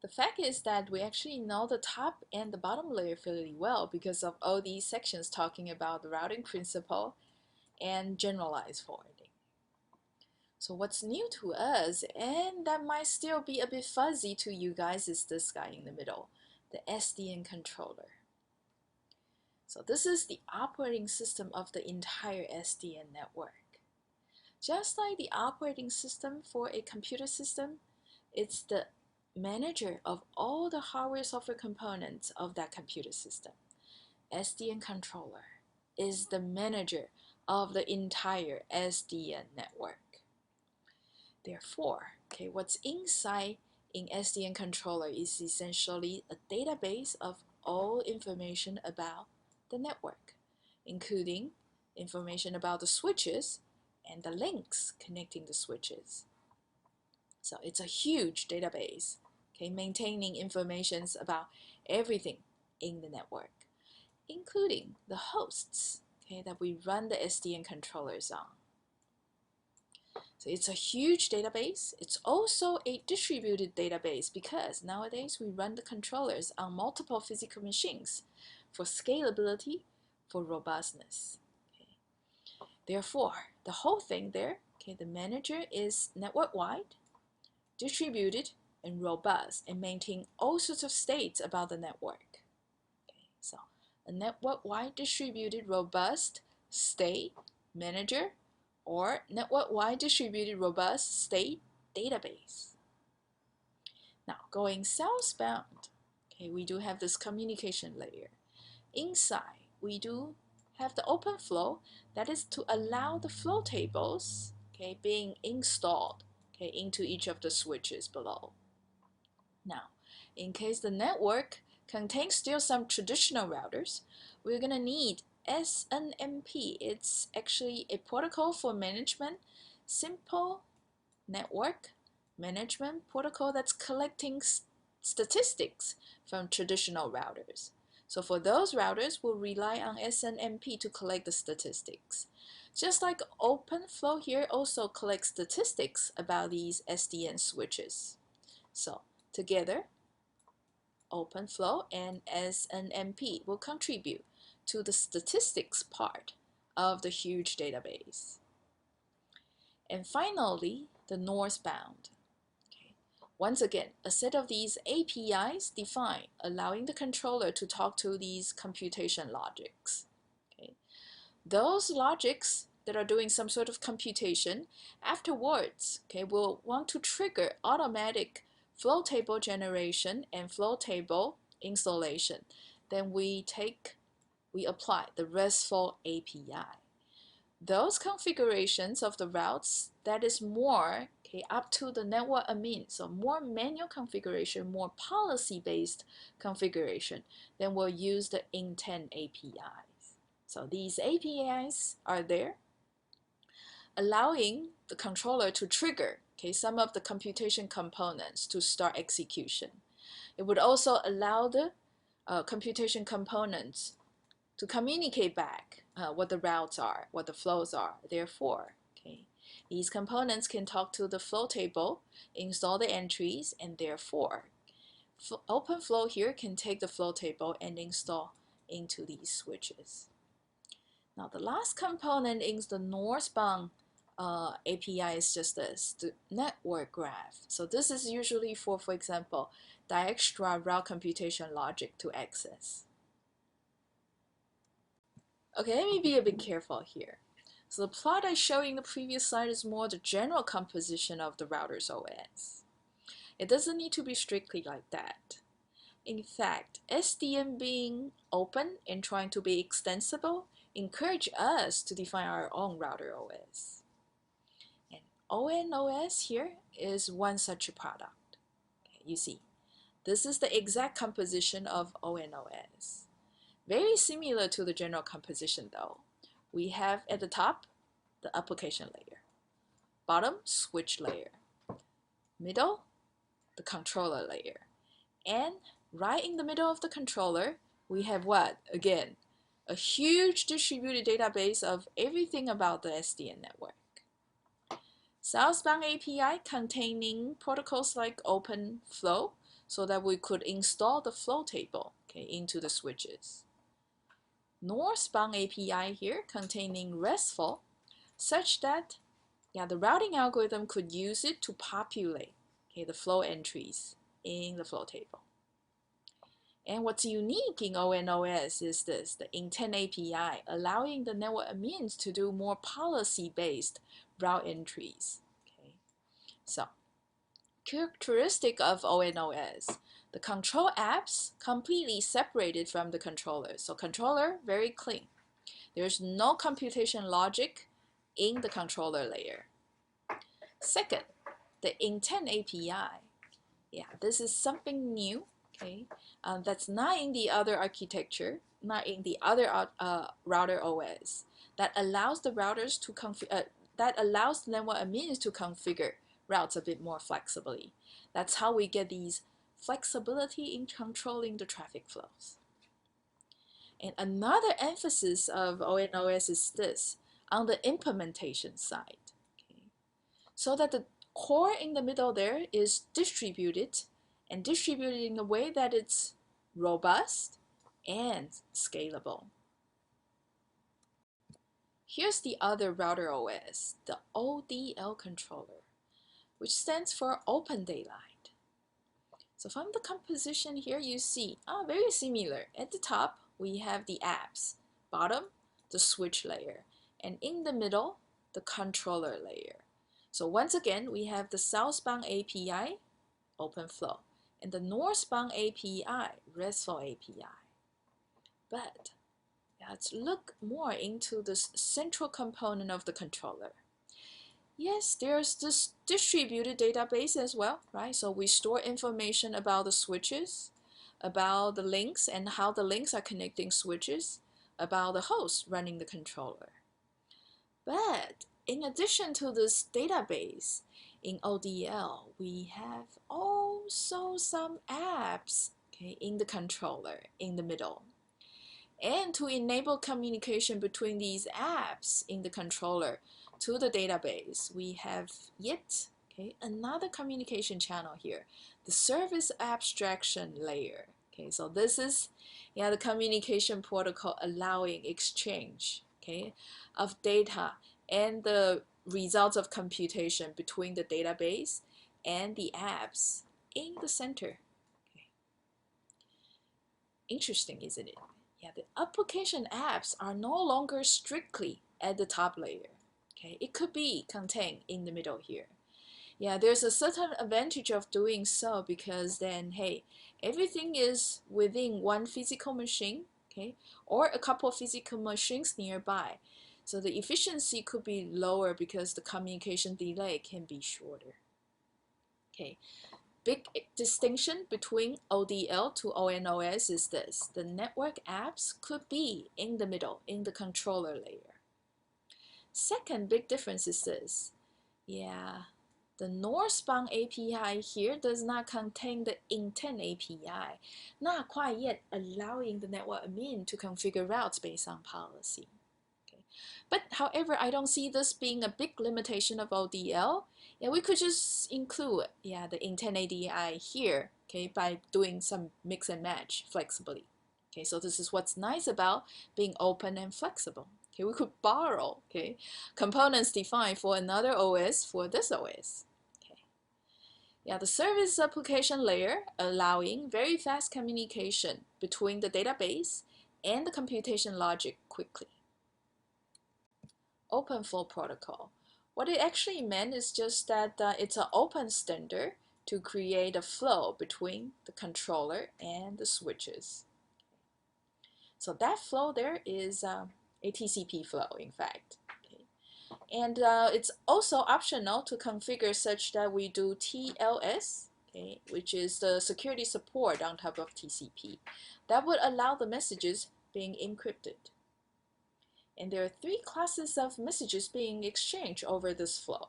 The fact is that we actually know the top and the bottom layer fairly well because of all these sections talking about the routing principle and generalized forwarding. So what's new to us, and that might still be a bit fuzzy to you guys, is this guy in the middle, the Sdn controller. So this is the operating system of the entire Sdn network. Just like the operating system for a computer system, it's the manager of all the hardware software components of that computer system. Sdn controller is the manager of the entire Sdn network. Therefore, what's inside in Sdn controller is essentially a database of all information about the network, including information about the switches and the links connecting the switches. So it's a huge database, maintaining information about everything in the network, including the hosts, that we run the Sdn controllers on. So it's a huge database. It's also a distributed database because nowadays we run the controllers on multiple physical machines for scalability, for robustness. Therefore, the whole thing there, the manager is network-wide, distributed, and robust, and maintain all sorts of states about the network. So a network-wide distributed robust state manager or network-wide distributed robust state database. Now going southbound, we do have this communication layer. Inside, we do have the Openflow, that is to allow the flow tables being installed into each of the switches below. Now, in case the network contains still some traditional routers, we're going to need Snmp. It's actually a protocol for management, simple network management protocol that's collecting statistics from traditional routers. So for those routers, we'll rely on Snmp to collect the statistics. Just like Openflow here also collects statistics about these Sdn switches. So together, Openflow and Snmp will contribute to the statistics part of the huge database. And finally, the northbound. Once again, a set of these APIs defined, allowing the controller to talk to these computation logics. Those logics that are doing some sort of computation afterwards will want to trigger automatic flow table generation and flow table installation. Then we apply the RESTful API. Those configurations of the routes, that is more up to the network admin, so more manual configuration, more policy-based configuration, then we'll use the intent APIs. So these APIs are there, allowing the controller to trigger some of the computation components to start execution. It would also allow the computation components to communicate back what the routes are, what the flows are. Therefore, these components can talk to the flow table, install the entries, and therefore, Openflow here can take the flow table and install into these switches. Now the last component in the northbound API is just this, the network graph. So this is usually for example, Dijkstra route computation logic to access. Okay, let me be a bit careful here. So the plot I showed in the previous slide is more the general composition of the router's OS. It doesn't need to be strictly like that. In fact, Sdn being open and trying to be extensible encourage us to define our own router OS. And ONOS here is one such a product. You see, this is the exact composition of ONOS. Very similar to the general composition though. We have at the top, the application layer. Bottom, switch layer. Middle, the controller layer. And right in the middle of the controller, we have what? Again, a huge distributed database of everything about the Sdn network. Southbound API containing protocols like Openflow so that we could install the flow table, okay, into the switches. Northbound API here containing RESTful, such that the routing algorithm could use it to populate, okay, the flow entries in the flow table. And what's unique in ONOS is this, the intent API, allowing the network admins to do more policy-based route entries. Okay. So, characteristic of ONOS, the control apps completely separated from the controller. So controller, very clean. There's no computation logic in the controller layer. Second, the intent API. This is something new, okay? That's not in the other architecture, not in the other router OS. That allows the routers to that allows the network admins to configure routes a bit more flexibly. That's how we get these flexibility in controlling the traffic flows. And another emphasis of ONOS is this, on the implementation side. Okay? So that the core in the middle there is distributed, and distributed in a way that it's robust and scalable. Here's the other router OS, the Odl Controller, which stands for Open Daylight. So from the composition here, you see, very similar. At the top, we have the apps, bottom, the switch layer, and in the middle, the controller layer. So once again, we have the southbound API, Openflow, and the northbound API, RESTful API. But let's look more into this central component of the controller. Yes, there's this distributed database as well, right? So we store information about the switches, about the links and how the links are connecting switches, about the host running the controller. But in addition to this database, in ODL, we have also some apps, okay, in the controller, in the middle. And to enable communication between these apps in the controller to the database, we have yet another communication channel here, the service abstraction layer. Okay, so this is the communication protocol allowing exchange of data and the results of computation between the database and the apps in the center. Okay. Interesting, isn't it? The application apps are no longer strictly at the top layer. Okay, it could be contained in the middle here. There's a certain advantage of doing so, because then, hey, everything is within one physical machine, okay, or a couple of physical machines nearby. So the efficiency could be lower because the communication delay can be shorter. Okay. Big distinction between ODL to ONOS is this. The network apps could be in the middle, in the controller layer. Second big difference is this. The northbound API here does not contain the intent API, not quite yet allowing the network admin to configure routes based on policy. Okay. But however, I don't see this being a big limitation of ODL. We could just include the intent API here, okay, by doing some mix and match flexibly. Okay, so this is what's nice about being open and flexible. Okay, we could borrow components defined for another OS for this OS. Okay. The service application layer allowing very fast communication between the database and the computation logic quickly. Openflow Protocol. What it actually meant is just that it's an open standard to create a flow between the controller and the switches. So that flow there is a TCP flow, in fact. Okay. And it's also optional to configure such that we do TLS, which is the security support on top of TCP. That would allow the messages being encrypted. And there are three classes of messages being exchanged over this flow.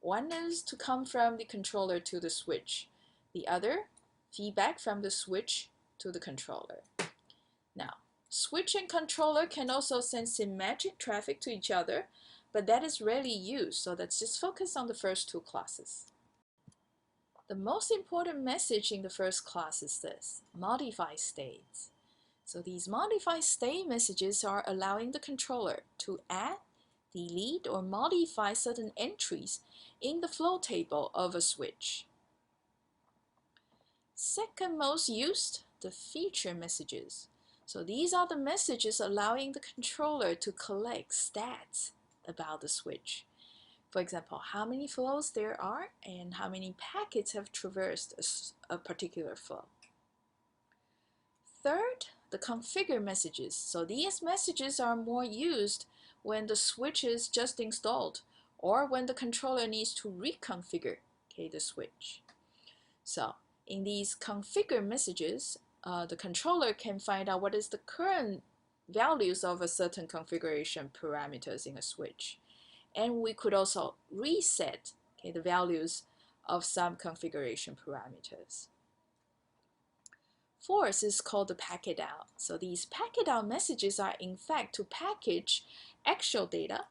One is to come from the controller to the switch. The other, feedback from the switch to the controller. Now, switch and controller can also send symmetric traffic to each other, but that is rarely used, so let's just focus on the first two classes. The most important message in the first class is this: modify states. So these modify state messages are allowing the controller to add, delete, or modify certain entries in the flow table of a switch. Second most used, the feature messages. So these are the messages allowing the controller to collect stats about the switch. For example, how many flows there are and how many packets have traversed a particular flow. Third, the configure messages. So these messages are more used when the switch is just installed or when the controller needs to reconfigure the switch. So in these configure messages, the controller can find out what is the current values of a certain configuration parameters in a switch. And we could also reset the values of some configuration parameters. Fourth is called the packet out. So these packet out messages are in fact to package actual data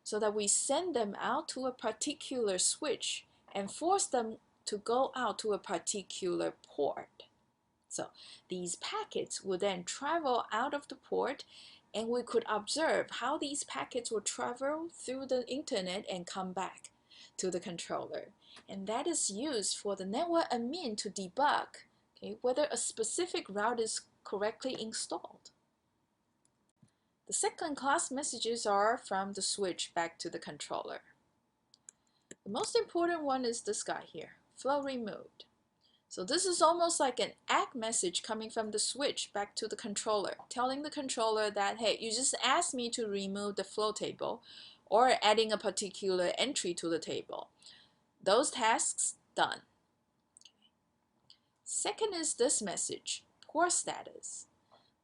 so that we send them out to a particular switch and force them to go out to a particular port. So these packets will then travel out of the port, and we could observe how these packets will travel through the internet and come back to the controller. And that is used for the network admin to debug whether a specific route is correctly installed. The second class messages are from the switch back to the controller. The most important one is this guy here, flow removed. So this is almost like an ACK message coming from the switch back to the controller, telling the controller that, hey, you just asked me to remove the flow table or adding a particular entry to the table. Those tasks done. Second is this message, port status.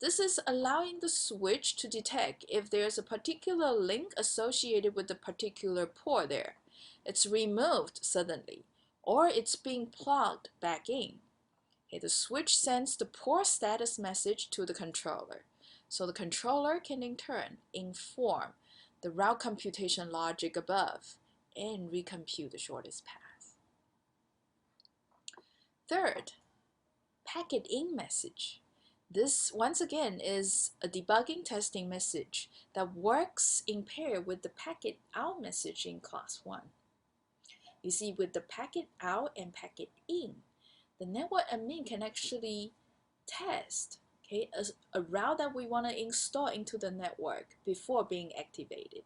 This is allowing the switch to detect if there's a particular link associated with the particular port there. It's removed suddenly, or it's being plugged back in. The switch sends the port status message to the controller. So the controller can in turn inform the route computation logic above and recompute the shortest path. Third, packet in message. This, once again, is a debugging testing message that works in pair with the packet out message in class 1. You see, with the packet out and packet in, the network admin can actually test a route that we want to install into the network before being activated.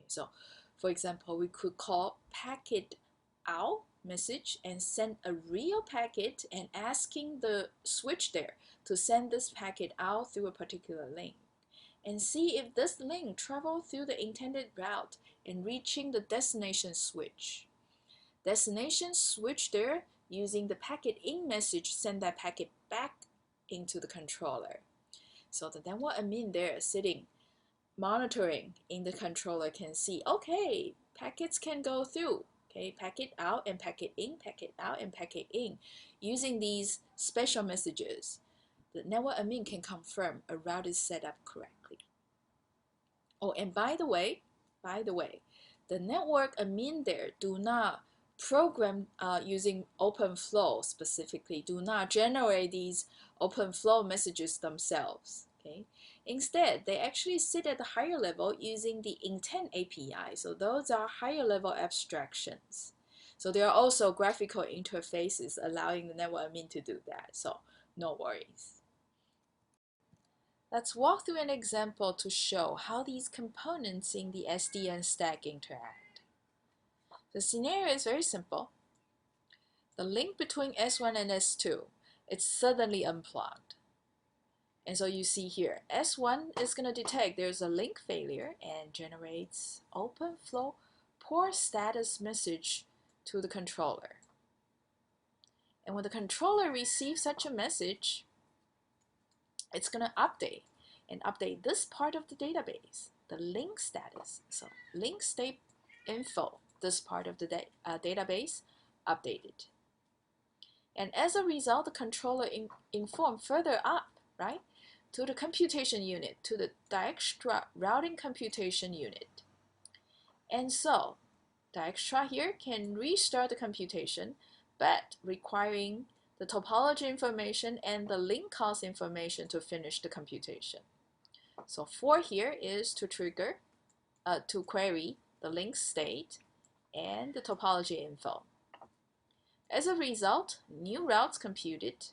So, for example, we could call packet out message and send a real packet and asking the switch there to send this packet out through a particular link and see if this link travels through the intended route and reaching the destination switch. Destination switch there using the packet in message send that packet back into the controller. So the network admin there sitting monitoring in the controller can see, okay, packets can go through. Packet out and packet in, packet out and packet in. Using these special messages, the network admin can confirm a route is set up correctly. Oh, and by the way, the network admin there do not program using Openflow specifically, do not generate these Openflow messages themselves. Instead, they actually sit at the higher level using the intent API. So those are higher level abstractions. So there are also graphical interfaces allowing the network admin to do that. So no worries. Let's walk through an example to show how these components in the SDN stack interact. The scenario is very simple. The link between S1 and S2, it's suddenly unplugged. And so you see here, S1 is going to detect there's a link failure and generates Openflow port status message to the controller. And when the controller receives such a message, it's going to update this part of the database, the link status. So link state info, this part of the database, updated. And as a result, the controller informed further up, right, to the computation unit, to the Dijkstra routing computation unit. And so Dijkstra here can restart the computation but requiring the topology information and the link cost information to finish the computation. So for here is to trigger, to query the link state and the topology info. As a result, new routes computed.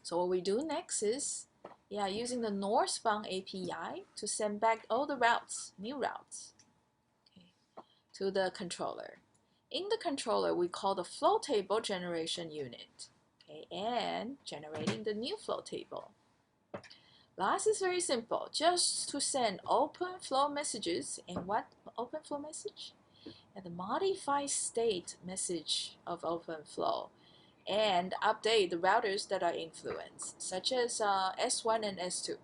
So what we do next is, using the northbound API to send back all the routes, new routes, to the controller. In the controller, we call the flow table generation unit, and generating the new flow table. Last is very simple, just to send Openflow messages. And what Openflow message? And the modified state message of Openflow, and update the routers that are influenced, such as S1 and S2.